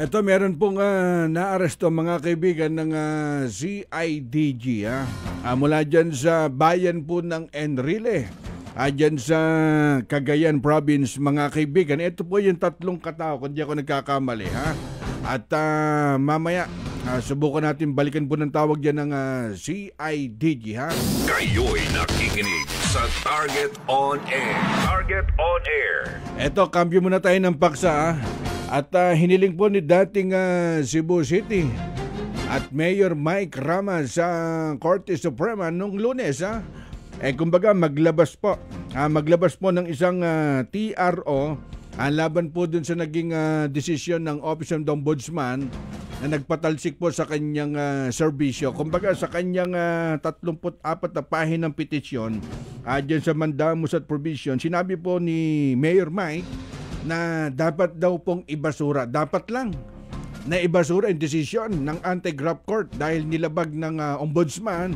Ito, meron pong naaresto mga kaibigan ng CIDG mula dyan sa bayan po ng Enrile. Dyan sa Cagayan Province mga kaibigan. Ito po yung tatlong katao kung di ako nagkakamali. At mamaya subukan natin balikan po ng tawag dyan ng CIDG. Kayo'y nakikinig sa Target On Air. Target On Air. Ito, kambyo muna tayo ng paksa. At hiniling po ni dating Cebu City at Mayor Mike Rama sa Korte Suprema nung Lunes. Kumbaga maglabas po ng isang TRO laban po dun sa naging desisyon ng Office of the Ombudsman na nagpatalsik po sa kanyang serbisyo. Kumbaga sa kanyang 34 na pahinang petisyon dyan sa mandamus at provision, sinabi po ni Mayor Mike na dapat daw pong ibasura. Dapat lang na ibasura yung desisyon ng Anti-Graft Court dahil nilabag ng Ombudsman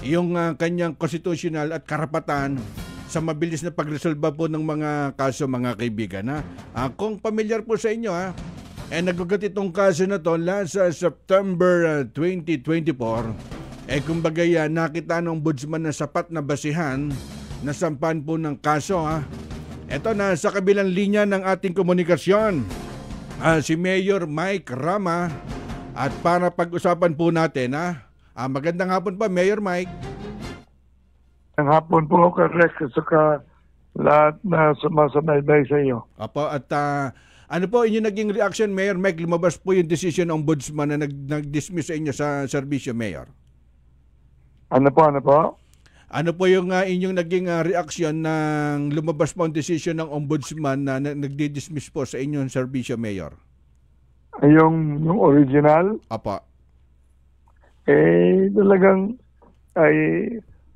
yung kanyang constitutional at karapatan sa mabilis na pagresolba po ng mga kaso mga kaibigan. Kung pamilyar po sa inyo, nagugat itong kaso na to last September 2024. Kumbaga nakita ng Ombudsman na sapat na basihan na sampan po ng kaso. Ito na sa kabilang linya ng ating komunikasyon, si Mayor Mike Rama, at para pag-usapan po natin, magandang hapon pa, Mayor Mike. Ang hapon po, Rex, at saka lahat na sumasabaybay sa iyo. Apo, at ano po inyong naging reaction, Mayor Mike? Lumabas po yung decision ng Ombudsman na nag-dismiss sa inyo sa serbisyo, Mayor. Ano po? Ano po yung inyong naging reaksyon nang lumabas po ang decision ng Ombudsman na nagdi-dismiss po sa inyong serbisyo, Mayor? Yung original? Apa. Talagang I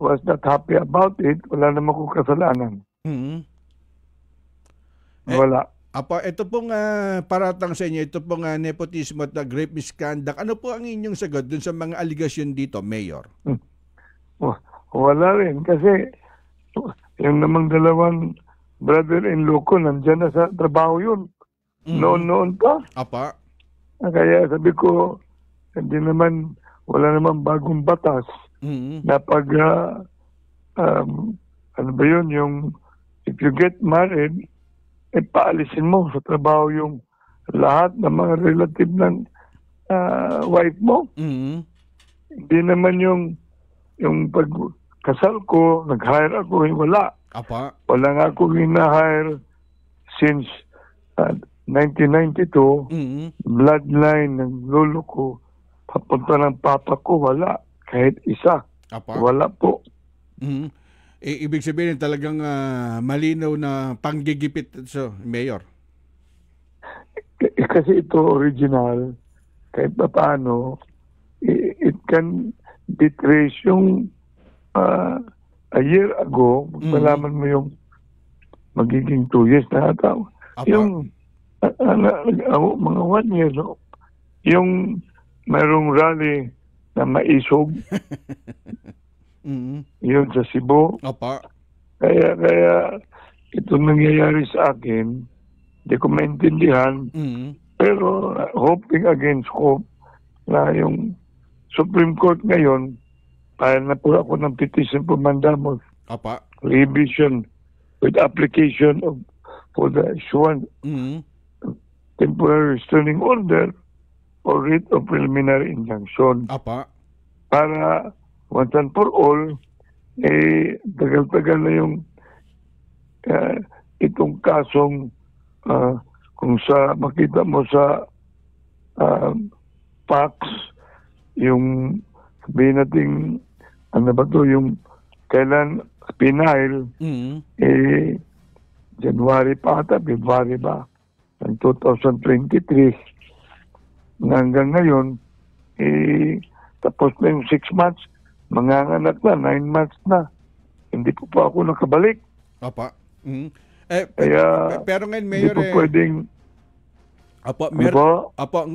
was not happy about it. Wala naman kong kasalanan. Mm-hmm. Wala. Apa, ito pong paratang sa inyo, ito pong nepotismo at grave misconduct. Ano po ang inyong sagot dun sa mga aligasyon dito, Mayor? Wala rin kasi yung namang dalawang brother-in-law ko nandyan na sa trabaho yun. Mm-hmm. Noon pa. Apa. Kaya sabi ko, wala naman bagong batas na pag, ano ba yun, yung if you get married, paalisin mo sa trabaho yung lahat ng mga relative ng wife mo. Mm-hmm. Hindi naman yung pagkasal ko, nag-hire ako, wala. Apa. Wala nga ako hina-hire since 1992. Mm-hmm. Bloodline ng lolo ko, papunta ng papa ko, wala. Kahit isa. Apa. Wala po. Mm-hmm. Ibig sabihin talagang malinaw na panggigipit, Mayor. Kasi ito original, kahit pa paano, it can be traced yung a year ago, malaman mo yung magiging 2 years na ata. Yung mga 1 year, no? Yung mayroong rally na maisog, yun sa Cebu. Apa. Kaya ito nangyayari sa akin, hindi ko maintindihan, pero hoping against hope na yung Supreme Court ngayon, file na po ako ng petition for mandamus. Apa. Revision with application for the issuance temporary restraining order or writ of preliminary injunction. Apa. Para once and for all, tagal-tagal na yung itong kasong kung makita mo sa facts, yung sabihin natin, ano ba to, yung kailan pinahil, January pa ata, February ba, ng 2023, hanggang ngayon, tapos na yung 6 months, manganganak na, 9 months na, hindi po pa ako nakabalik. Apa. Kaya, pero ngayon, Mayor, hindi po pwedeng. Apo,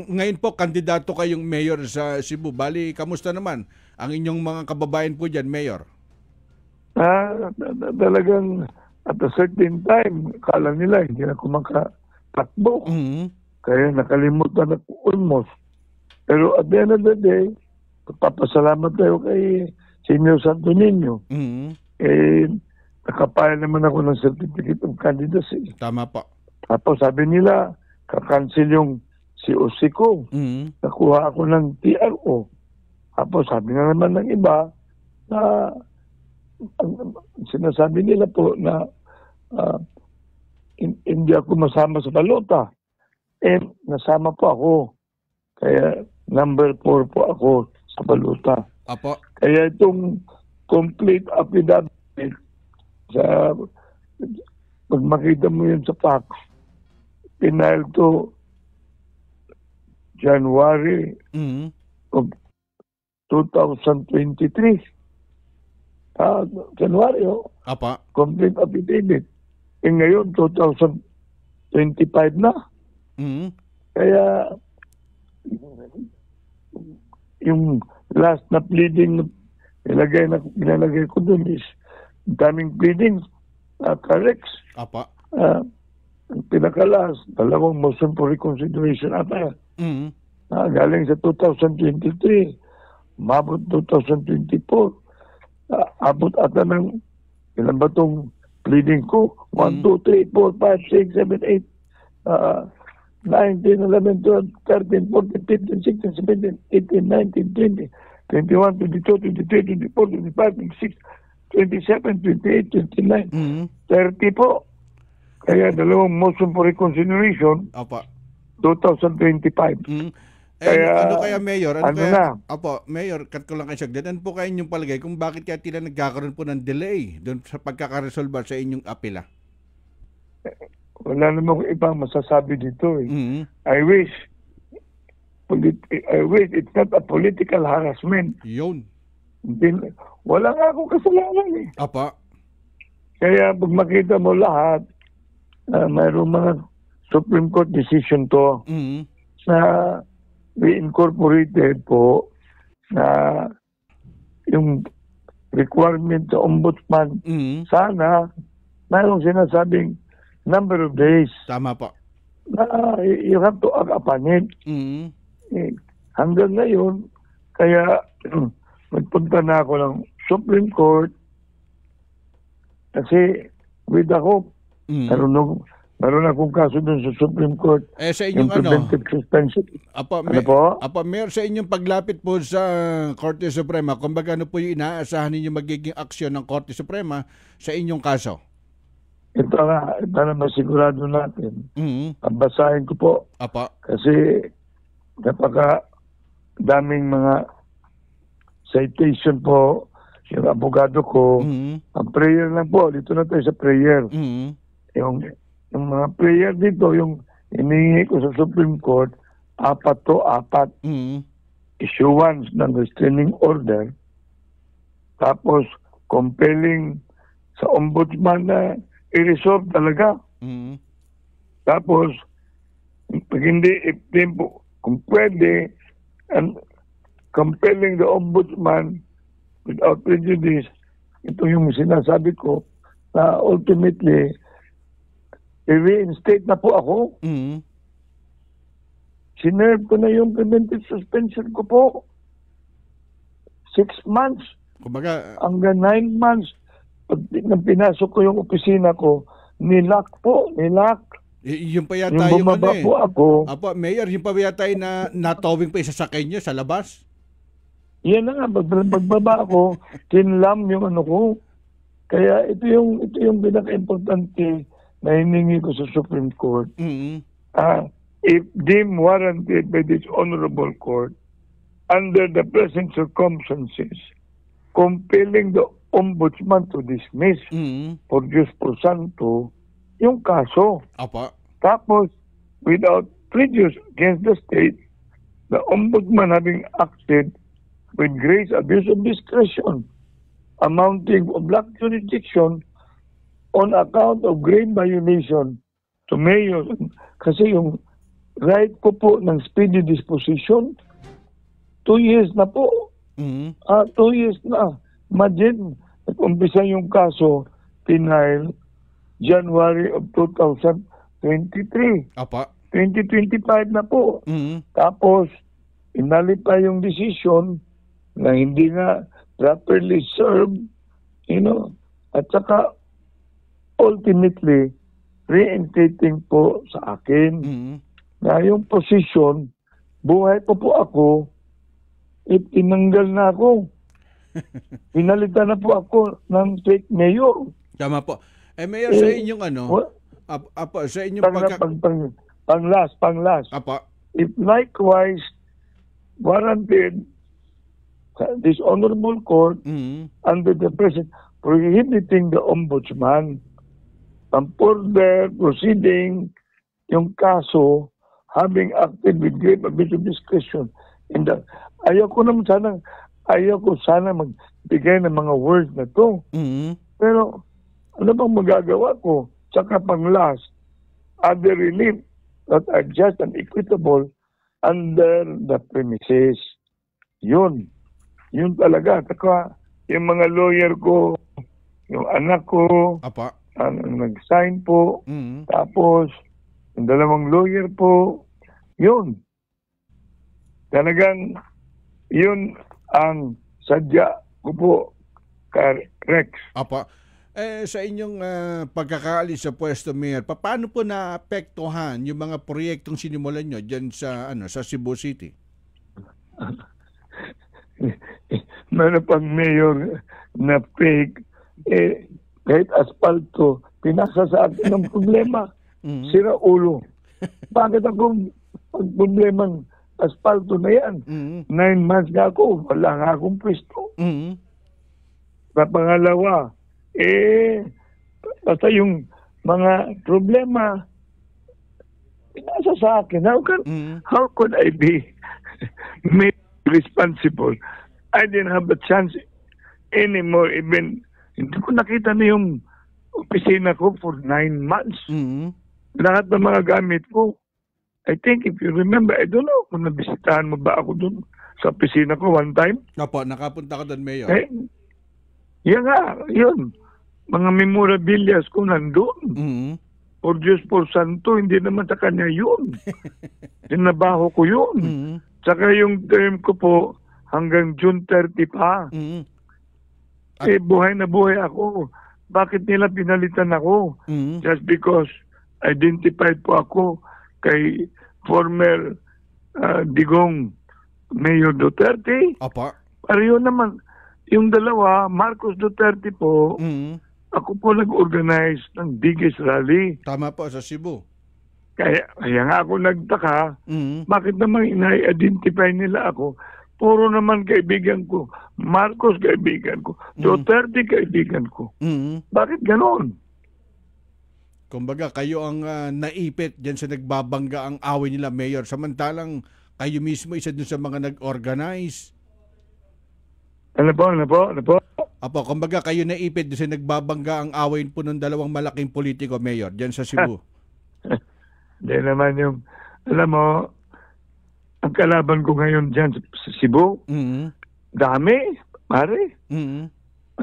ngayon po, kandidato kayong mayor sa Cebu. Bali, kamusta naman ang inyong mga kababayan po dyan, Mayor? Talagang at a certain time, kala nila hindi na ako makatakbo. Kaya nakalimutan na almost. Pero at the end of the day, papasalamat tayo kay Senior Santo Niño. Mm. Nakapaya naman ako ng certificate of candidacy. Tama po. Tapos sabi nila, kakancel yung COC ko. Mm. Nakuha ako ng TRO. Tapos sabi na naman ng iba na sinasabi nila po na hindi ako masama sa balota. Nasama po ako. Kaya number 4 po ako sa balota. Apo. Kaya itong complete affidavit sa pag makita mo yun sa fax, pinile to January Mm. of 2023. January, Apa. complete affidavit. Ngayon, 2025 na. Mm. Kaya, yung last na pleading nilalagay ko dun is daming pleadings, corrects. Apa. Ang pinakalas, 2 motion for reconsideration ata. Mm. Galing sa 2023, mabot 2024. Abot ata ng ilan ba itong pleading ko? 1, 2, 3, 4, 5, 6, 7, 8, 9, 10, 11, 12, 13, 14, 15, 16, 17, 18, 19, 20, 21, 22, 23, 24, 25, 26, 27, 28, 29, Mm. 30 po. Kaya 2 motion for reconsideration, Apa. 2025. Mm. Kaya, ano kaya, Mayor? ano na? Apo, Mayor, cut ko lang kayo saglit. Ano po kayo inyong palagay kung bakit kaya tila nagkakaroon po ng delay doon sa pagkakaresolba sa inyong apela? Wala naman ibang masasabi dito eh. Mm. I wish it's not a political harassment. Yun. Wala nga akong kasalanan eh. Apa. Kaya pag makita mo lahat, mayroong mga Supreme Court decision to Mm. na we incorporated po na yung requirement sa ombudsman. Mm. Sana mayroong sinasabing number of days Tama po. na you have to act upon it. Mm. Hanggang ngayon, kaya magpunta na ako ng Supreme Court kasi with the hope, Mm. meron akong kaso dun sa Supreme Court, Sa yung inyong preventive suspension. Apa, Ano po? Mayor, sa inyong paglapit po sa Korte Suprema, kumbaga ano po yung inaasahan ninyo magiging aksyon ng Korte Suprema sa inyong kaso? Ito na masigurado natin. Mm. Basahin ko po Apa. kasi napaka daming mga citation po yung abogado ko. Mm. Ang prayer lang po, dito na tayo sa prayer. Mm. Yung mga prayer dito, yung hinihingi ko sa Supreme Court, 4 Mm. issuance ng restraining order, tapos compelling sa ombudsman na i-resolve talaga. Mm. Tapos, pag hindi, kung pwede, and compelling the ombudsman without prejudice, ito yung sinasabi ko, na ultimately, i-reinstate na po ako. Mm. Sinerve ko na yung preventive suspension ko po. 6 months Kumbaga, hanggang 9 months. Pag pinasok ko yung opisina ko, nilock po. yung pa yata Yung yung bumaba ano eh. po ako, Apo, Mayor, yung pa yata yung natowing pa isasakay nyo sa labas? yan na nga, pagbaba ako, tinlam yung ano ko. Kaya ito yung pinaka-importante na hiningi ko sa Supreme Court. Mm. If deemed warranted by this honorable court, under the present circumstances, compelling the ombudsman to dismiss Mm. por Diyos por Santo yung kaso. Apa. Tapos, without prejudice against the state, the ombudsman having acted with great abuse of discretion, amounting of lack jurisdiction on account of grave violation to mayor. Kasi yung right ko po ng speedy disposition, 2 years na po. Mm. 2 years na. Imagine, nag-umpisa yung kaso, January of 2023. Apa. 2025 na po. Mm. Tapos, inali pa yung decision na hindi nga properly served, at saka ultimately, reinstating po sa akin Mm. na yung position, buhay po ako, tinanggal na ako. Pinalitan na po ako ng fake mayor. Tama po. Mayor, sa inyong apo, sa inyong Pang-last. Apo. If likewise warranted this honorable court Mm. under the President prohibiting the ombudsman from further proceeding yung kaso having acted with great abuse of discretion in the ayaw ko sana magbigay ng mga words na to. Mm. Pero ano bang magagawa ko? Tsaka pang last, other relief that are just and equitable under the premises. Yun talaga. Tsaka yung mga lawyer ko, yung anak ko, Apa. ang nag-sign po, Mm. tapos yung dalawang lawyer po, yun. Talagang yun ang sadya ko po, Rex. Apa. Sa inyong pagkakaalis sa pwesto, Mayor, paano po naapektuhan yung mga proyektong sinimulan nyo dyan sa Cebu City? Meron pang mayor na fake, kahit asfalto, pinasa sa akin ng problema. Mm. Sira ulo. Bakit ako pag-problemang asfalto na yan? Mm. 9 months na ako, wala nga akong pwesto. Mm. Sa pangalawa, basta yung mga problema, pinasa sa akin. How could I be made responsible? I didn't have a chance anymore. Even, hindi ko nakita na yung opisina ko for 9 months. Mm. Lahat ng mga gamit ko. I think if you remember, I don't know kung nabisitahan mo ba ako dun sa opisina ko one time. Opo, nakapunta ko doon, Mayor. Yan nga, yun. Mga memorabilias ko nandun. Mm. Por Diyos por Santo, hindi naman sa kanya yun. Tinabaho ko yun. Mm. Tsaka yung term ko po, hanggang June 30 pa. Mm. Buhay na buhay ako. Bakit nila pinalitan ako? Mm. Just because identified po ako kay former Digong Mayor Duterte. Apa. Pareho naman. Yung dalawa, Marcos Duterte po, Mm. ako po nag-organize ng biggest rally. Tama po, sa Cebu. Kaya nga ako nagtaka, Mm. bakit naman ina-identify nila ako? Puro naman kaibigan ko. Marcos kaibigan ko. Duterte kaibigan ko. Mm. Bakit ganon? Kumbaga, kayo ang naipit dyan sa nagbabangga ang away nila, Mayor. Samantalang kayo mismo isa dun sa mga nag-organize. Ano po? Apo, kumbaga kayo naipit dun sa nagbabangga ang away po ng dalawang malaking politiko, Mayor, dyan sa Cebu. Hindi naman yung, alam mo, ang kalaban ko ngayon dyan sa Cebu, Mm. dami, pare. Mm.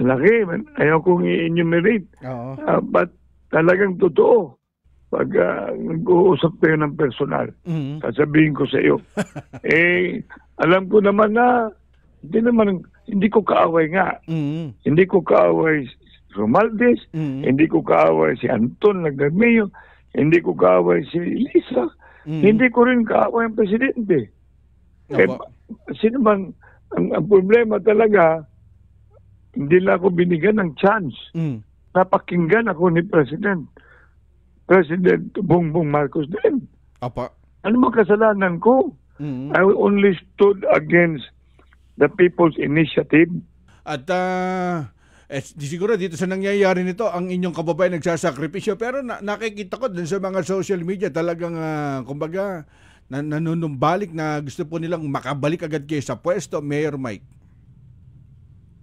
Malaki. Ayaw kong i-enumerate. Oo. But talagang totoo. Pag nag-uusap tayo ng personal, Mm. sasabihin ko sa iyo. Alam ko naman na hindi ko kaaway nga. Mm. Hindi ko kaaway si Romualdez, Mm. hindi ko kaaway si Anton Lagdameo, hindi ko kaaway si Lisa, Mm. hindi ko rin kaaway ang presidente. Opo. Sino bang, ang problema talaga, hindi lang ako binigyan ng chance. Mm. Napakinggan ako ni President Bongbong Marcos din. Apa. Ano mga kasalanan ko? Mm. I only stood against the People's Initiative. At siguro dito sa nangyayari nito, ang inyong kababayan nagsasakripisyo. Pero nakikita ko dun sa mga social media talagang, kumbaga, nanunumbalik na gusto po nilang makabalik agad kayo sa pwesto, Mayor Mike.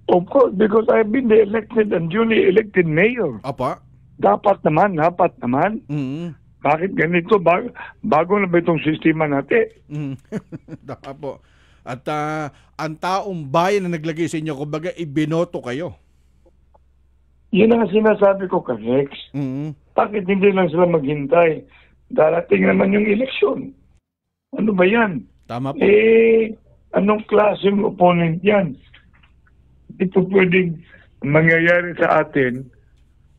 Of course, because I've been the elected and duly elected mayor. Apa. Dapat naman. Mm. Bakit ganito? Bago na ba itong sistema natin? Mm. Tama po. At ang taong bayan na naglagay sa inyo, kumbaga, ibinoto kayo. Yun ang sinasabi ko, Rex. Mm. Bakit hindi lang sila maghintay darating naman yung eleksyon. Ano ba yan? Tama po. Anong klaseng opponent yan? Ito pwedeng mangyayari sa atin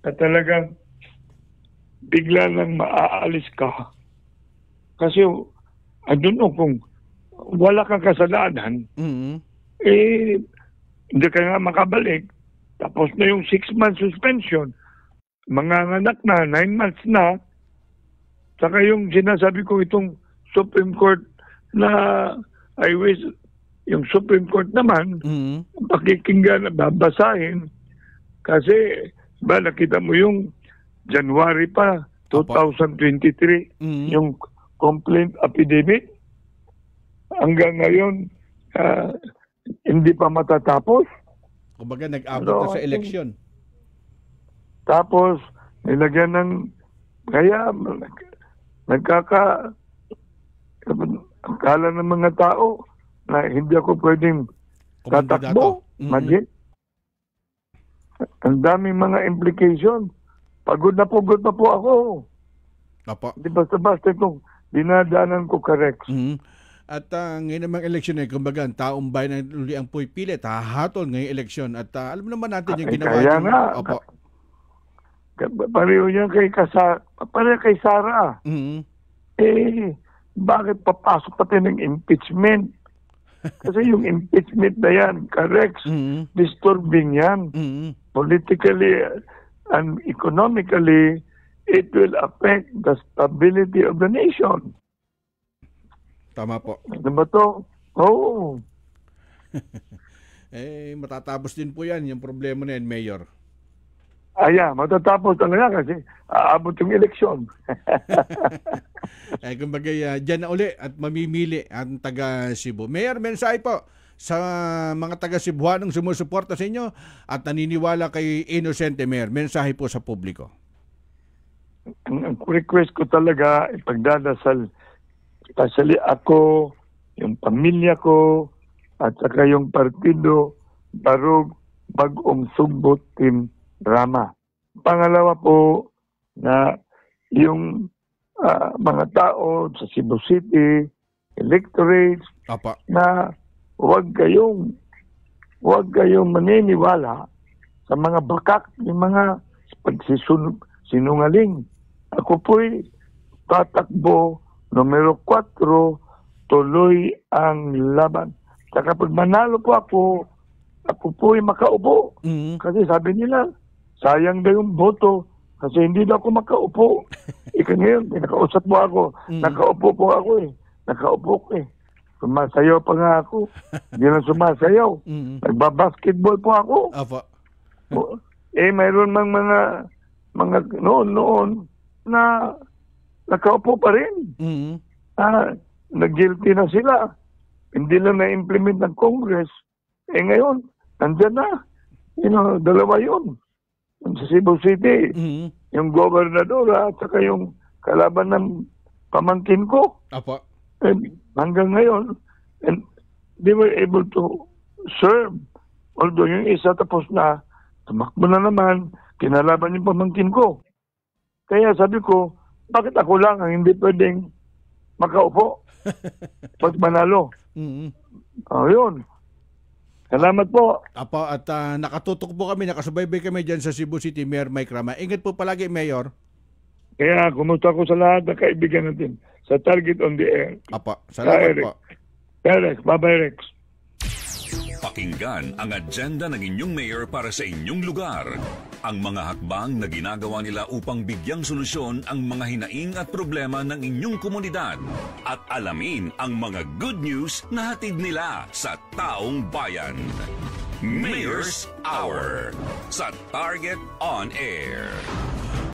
na talagang bigla lang maaalis ka. Kasi, I don't know kung wala kang kasalanan, hindi ka nga makabalik. Tapos na yung 6-month suspension. Mga anak na, 9 months na. Saka yung sinasabi ko itong Supreme Court na I wish yung Supreme Court naman pakikinggan, babasahin. Kasi ba nakita mo yung January pa 2023 yung complaint affidavit hanggang ngayon hindi pa matatapos. Kumbaga nag-abot na sa eleksyon. Tapos nilagyan ng kaya akala ng mga tao na hindi ako pwedeng tatakbo. Imagine. Ang daming mga implication. Pagod na po ako. Opo. Di basta-basta itong dinadaanan ko correct. At ngayon namang eleksyon kumbaga ang taong bayan na uli ang pupilit, hahatol ngayong eleksyon. At alam naman natin yung ginawa. Kaya nga. Opo. Pareho yan kay Sara. Bakit papasok pati ng impeachment? Kasi yung impeachment na yan, correct, disturbing yan. Politically and economically, it will affect the stability of the nation. Tama po. Ano ba to? Oo. Matatapos din po yan, yung problema na yan, Mayor. Matatapos talaga kasi aabot yung eleksyon. Kumbaga, dyan na uli at mamimili ang taga Cebu. Mayor, mensahe po sa mga taga Cebuanong sumusuporta sa inyo at naniniwala kay Inosente, Mayor. Mensahe po sa publiko. Ang request ko talaga, ipagdadasal ako, yung pamilya ko, at saka yung partido, Barug Bagong Sugbot Team Rama. Pangalawa po na yung mga tao sa Cebu City, electorates, na huwag kayong maniniwala sa mga bakak, yung mga sinungaling. Ako po'y tatakbo, numero 4, tuloy ang laban. Sa kapag manalo po ako po'y makaupo. Kasi sabi nila, sayang daw yung boto kasi hindi daw ako makaupo. Ngayon, nakausap mo ako. Nakaupo po ako Nakaupo ko Sumasayaw pa nga ako. Hindi lang sumasayaw. Nagbabasketball po ako. Mayroon mang mga noon na nakaupo pa rin. Nag-guilty na sila. Hindi lang na-implement ng Congress. Ngayon, nandyan na. Dalawa yun. Sa Cebu City, yung gobernador at saka yung kalaban ng pamangkin ko. Hanggang ngayon, and they were able to serve. Although yung isa tapos na, tumakbo na naman, kinalaban yung pamangkin ko. Kaya sabi ko, bakit ako lang ang hindi pwedeng makaupo pag manalo? Yun. Salamat po. At nakatutok po kami, nakasubaybay kami dyan sa Cebu City, Mayor Mike Rama. Ingat po palagi, Mayor. Kaya kumusta ko sa lahat ng kaibigan natin sa Target on the Air. Salamat po. Rex, bye-bye Rex. Pakinggan ang agenda ng inyong mayor para sa inyong lugar. Ang mga hakbang na ginagawa nila upang bigyang solusyon ang mga hinaing at problema ng inyong komunidad. At alamin ang mga good news na hatid nila sa taong bayan. Mayor's Hour sa Target on Air.